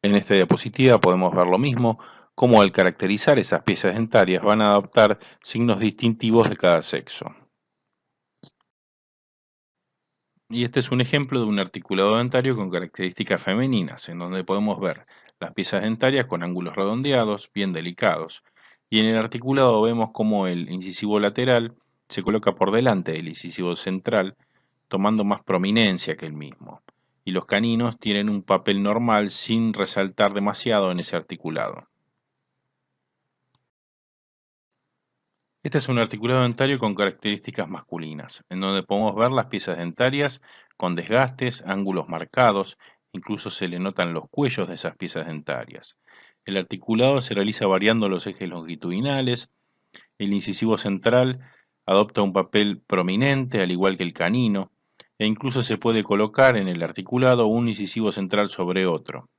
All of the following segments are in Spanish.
En esta diapositiva podemos ver lo mismo, cómo al caracterizar esas piezas dentarias van a adoptar signos distintivos de cada sexo. Y este es un ejemplo de un articulado dentario con características femeninas, en donde podemos ver las piezas dentarias con ángulos redondeados, bien delicados, y en el articulado vemos cómo el incisivo lateral se coloca por delante del incisivo central, tomando más prominencia que el mismo, y los caninos tienen un papel normal sin resaltar demasiado en ese articulado. Este es un articulado dentario con características masculinas, en donde podemos ver las piezas dentarias con desgastes, ángulos marcados, incluso se le notan los cuellos de esas piezas dentarias. El articulado se realiza variando los ejes longitudinales, el incisivo central adopta un papel prominente, al igual que el canino, e incluso se puede colocar en el articulado un incisivo central sobre otro.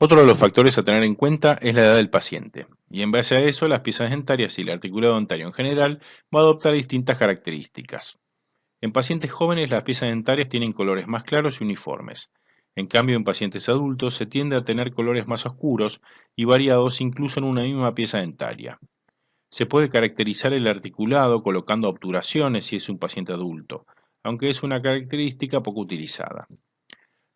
Otro de los factores a tener en cuenta es la edad del paciente, y en base a eso las piezas dentarias y el articulado dentario en general va a adoptar distintas características. En pacientes jóvenes las piezas dentarias tienen colores más claros y uniformes. En cambio, en pacientes adultos se tiende a tener colores más oscuros y variados incluso en una misma pieza dentaria. Se puede caracterizar el articulado colocando obturaciones si es un paciente adulto, aunque es una característica poco utilizada.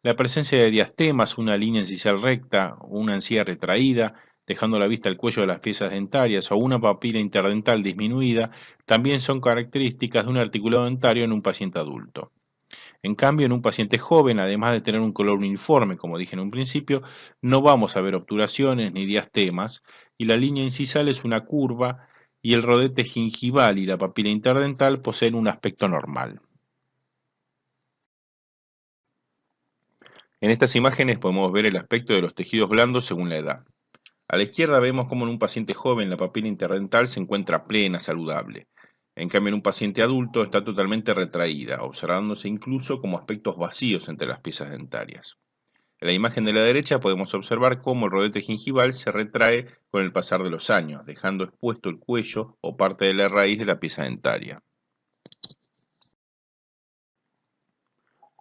La presencia de diastemas, una línea incisal recta, una encía retraída, dejando a la vista el cuello de las piezas dentarias o una papila interdental disminuida, también son características de un articulado dentario en un paciente adulto. En cambio, en un paciente joven, además de tener un color uniforme, como dije en un principio, no vamos a ver obturaciones ni diastemas, y la línea incisal es una curva, y el rodete gingival y la papila interdental poseen un aspecto normal. En estas imágenes podemos ver el aspecto de los tejidos blandos según la edad. A la izquierda vemos cómo en un paciente joven la papila interdental se encuentra plena, saludable. En cambio, en un paciente adulto está totalmente retraída, observándose incluso como aspectos vacíos entre las piezas dentarias. En la imagen de la derecha podemos observar cómo el rodete gingival se retrae con el pasar de los años, dejando expuesto el cuello o parte de la raíz de la pieza dentaria.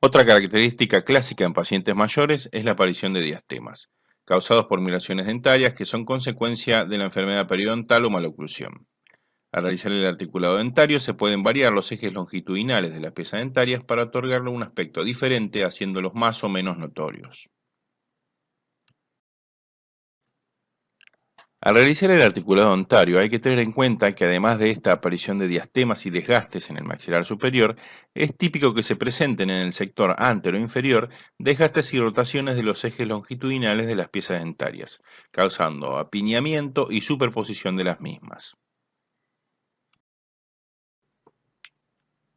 Otra característica clásica en pacientes mayores es la aparición de diastemas, causados por migraciones dentarias que son consecuencia de la enfermedad periodontal o maloclusión. Al realizar el articulado dentario se pueden variar los ejes longitudinales de las piezas dentarias para otorgarle un aspecto diferente, haciéndolos más o menos notorios. Al realizar el articulado dentario hay que tener en cuenta que además de esta aparición de diastemas y desgastes en el maxilar superior, es típico que se presenten en el sector antero-inferior desgastes y rotaciones de los ejes longitudinales de las piezas dentarias, causando apiñamiento y superposición de las mismas.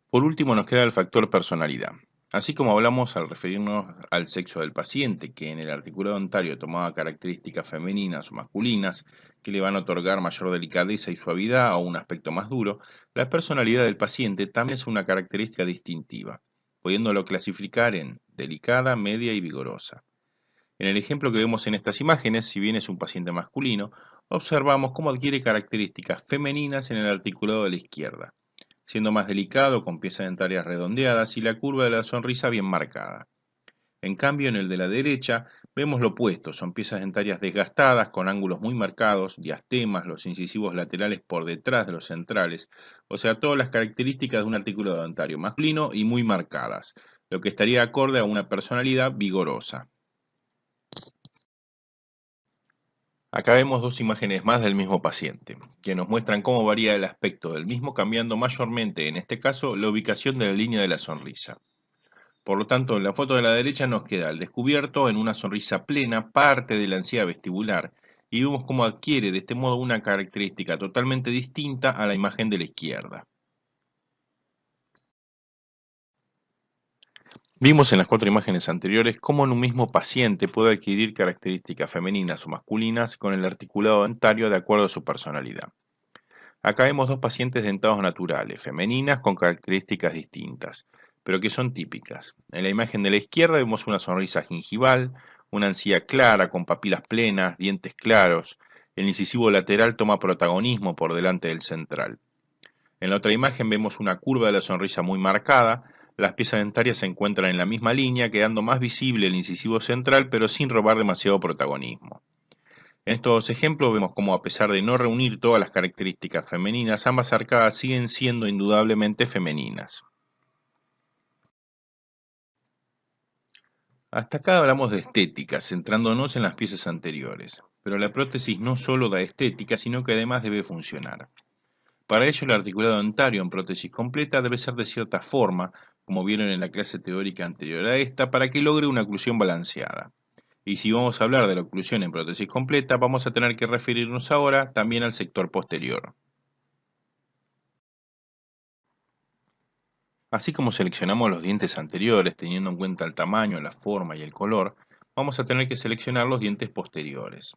Por último nos queda el factor personalidad. Así como hablamos al referirnos al sexo del paciente, que en el articulado dentario tomaba características femeninas o masculinas que le van a otorgar mayor delicadeza y suavidad o un aspecto más duro, la personalidad del paciente también es una característica distintiva, pudiéndolo clasificar en delicada, media y vigorosa. En el ejemplo que vemos en estas imágenes, si bien es un paciente masculino, observamos cómo adquiere características femeninas en el articulado de la izquierda, siendo más delicado con piezas dentarias redondeadas y la curva de la sonrisa bien marcada. En cambio, en el de la derecha vemos lo opuesto, son piezas dentarias desgastadas con ángulos muy marcados, diastemas, los incisivos laterales por detrás de los centrales, o sea, todas las características de un articulado dentario masculino y muy marcadas, lo que estaría acorde a una personalidad vigorosa. Acá vemos dos imágenes más del mismo paciente, que nos muestran cómo varía el aspecto del mismo cambiando mayormente, en este caso, la ubicación de la línea de la sonrisa. Por lo tanto, en la foto de la derecha nos queda al descubierto en una sonrisa plena parte de la encía vestibular y vemos cómo adquiere de este modo una característica totalmente distinta a la imagen de la izquierda. Vimos en las cuatro imágenes anteriores cómo en un mismo paciente puede adquirir características femeninas o masculinas con el articulado dentario de acuerdo a su personalidad. Acá vemos dos pacientes dentados naturales, femeninas con características distintas, pero que son típicas. En la imagen de la izquierda vemos una sonrisa gingival, una encía clara con papilas plenas, dientes claros. El incisivo lateral toma protagonismo por delante del central. En la otra imagen vemos una curva de la sonrisa muy marcada, Las piezas dentarias se encuentran en la misma línea, quedando más visible el incisivo central, pero sin robar demasiado protagonismo. En estos dos ejemplos vemos cómo, a pesar de no reunir todas las características femeninas, ambas arcadas siguen siendo indudablemente femeninas. Hasta acá hablamos de estética, centrándonos en las piezas anteriores, pero la prótesis no solo da estética, sino que además debe funcionar. Para ello, el articulado dentario en prótesis completa debe ser de cierta forma, como vieron en la clase teórica anterior a esta, para que logre una oclusión balanceada. Y si vamos a hablar de la oclusión en prótesis completa, vamos a tener que referirnos ahora también al sector posterior. Así como seleccionamos los dientes anteriores teniendo en cuenta el tamaño, la forma y el color, vamos a tener que seleccionar los dientes posteriores.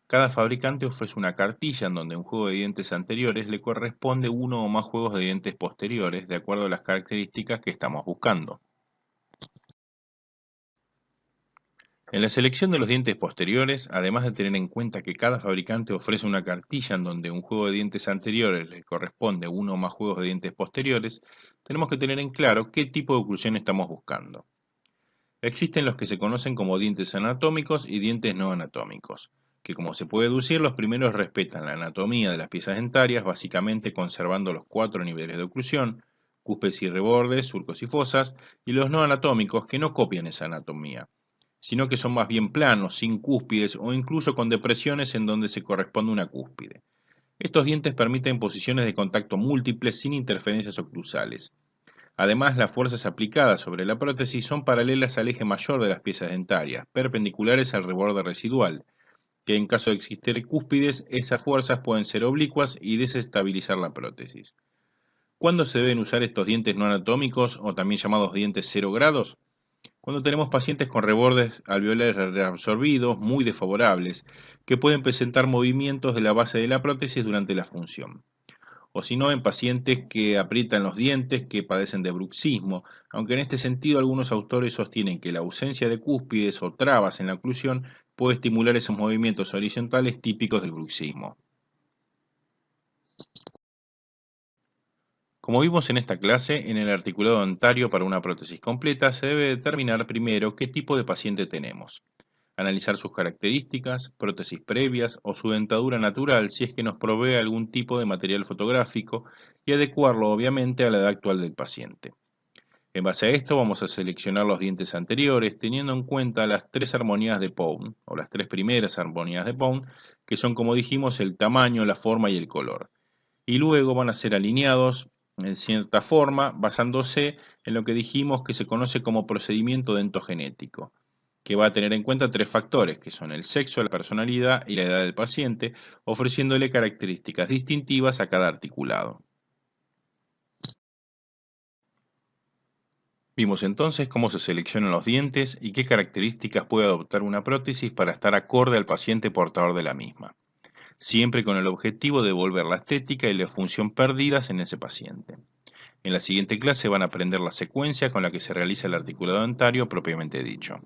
Cada fabricante ofrece una cartilla en donde a un juego de dientes anteriores le corresponde uno o más juegos de dientes posteriores de acuerdo a las características que estamos buscando. En la selección de los dientes posteriores, además de tener en cuenta que cada fabricante ofrece una cartilla en donde a un juego de dientes anteriores le corresponde uno o más juegos de dientes posteriores, tenemos que tener en claro qué tipo de oclusión estamos buscando. Existen los que se conocen como dientes anatómicos y dientes no anatómicos, que, como se puede deducir, los primeros respetan la anatomía de las piezas dentarias, básicamente conservando los 4 niveles de oclusión, cúspides y rebordes, surcos y fosas, y los no anatómicos que no copian esa anatomía, sino que son más bien planos, sin cúspides o incluso con depresiones en donde se corresponde una cúspide. Estos dientes permiten posiciones de contacto múltiples sin interferencias oclusales. Además, las fuerzas aplicadas sobre la prótesis son paralelas al eje mayor de las piezas dentarias, perpendiculares al reborde residual, que en caso de existir cúspides, esas fuerzas pueden ser oblicuas y desestabilizar la prótesis. ¿Cuándo se deben usar estos dientes no anatómicos o también llamados dientes 0 grados? Cuando tenemos pacientes con rebordes alveolares reabsorbidos muy desfavorables, que pueden presentar movimientos de la base de la prótesis durante la función. O si no, en pacientes que aprietan los dientes, que padecen de bruxismo, aunque en este sentido algunos autores sostienen que la ausencia de cúspides o trabas en la oclusión puede estimular esos movimientos horizontales típicos del bruxismo. Como vimos en esta clase, en el articulado dentario para una prótesis completa se debe determinar primero qué tipo de paciente tenemos, analizar sus características, prótesis previas o su dentadura natural si es que nos provee algún tipo de material fotográfico y adecuarlo obviamente a la edad actual del paciente. En base a esto vamos a seleccionar los dientes anteriores teniendo en cuenta las 3 armonías de Pound, o las 3 primeras armonías de Pound, que son, como dijimos, el tamaño, la forma y el color. Y luego van a ser alineados en cierta forma basándose en lo que dijimos que se conoce como procedimiento dentogenético, que va a tener en cuenta 3 factores, que son el sexo, la personalidad y la edad del paciente, ofreciéndole características distintivas a cada articulado. Vimos entonces cómo se seleccionan los dientes y qué características puede adoptar una prótesis para estar acorde al paciente portador de la misma, siempre con el objetivo de devolver la estética y la función perdidas en ese paciente. En la siguiente clase van a aprender la secuencia con la que se realiza el articulado dentario propiamente dicho.